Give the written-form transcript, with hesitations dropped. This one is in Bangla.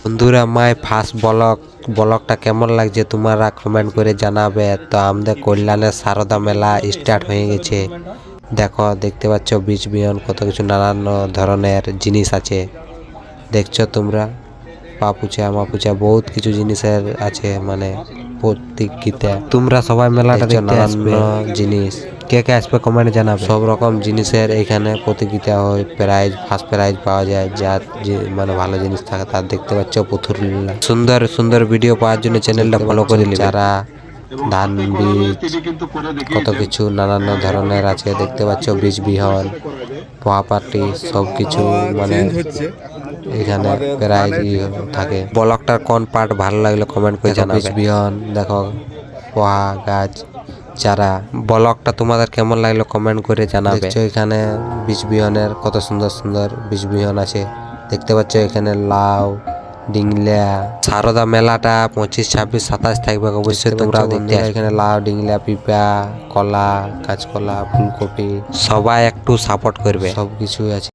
বন্ধুরা মাই ফার্স্ট ব্লগটা কেমন লাগছে তোমরা কমেন্ট করে জানাবে। তো আমাদের কল্যাণের সারদা মেলা স্টার্ট হয়ে গেছে। দেখো দেখতে পাচ্ছ বীজ বিহন কত কিছু নানান ধরনের জিনিস আছে। দেখছো তোমরা পাপুচা মাপুচা বহুত কিছু জিনিসের আছে, মানে প্রতীকীতে তোমরা সবাই মেলাটা দেখতে আসবে। জিনিস কে কে আসবে কমেন্টে জানাবে। সব রকম জিনিসের এখানে প্রতিযোগিতা হয়, প্রাইজ ফার্স্ট প্রাইজ পাওয়া যায়। যার মানে ভালো জিনিস থাকে তার দেখতে পাচ্ছ পুতুল। সুন্দর সুন্দর ভিডিও পাওয়ার জন্য চ্যানেলটা ফলো করে নেবে। যারা ধান বীজ কত কিছু নানান ধরনের আছে দেখতে পাচ্ছ, বীজ বিহন পোহাপাটি সব কিছু মানে এখানে প্রাইজ থাকে। ব্লগটার কোন পার্ট ভালো লাগলো কমেন্ট করে জানাবে। বীজ বিহন দেখো, পোহা গাছ চারা। ব্লগটা তোমাদের কেমন লাগলো কমেন্ট করে জানাবে। দেখছো এখানে বীজ বিহনের কত সুন্দর সুন্দর বীজ বিহন আছে দেখতে পাচ্ছ। এখানে লাউ ডিংলা। সারদা মেলাটা 25, 26, 27 থাকবে অবশ্যই তোমরা দেখতে। এখানে লাউ ডিংলা পিপা কলা কাঁচকলা ফুলকপি সবাই একটু সাপোর্ট করবে, সবকিছু আছে।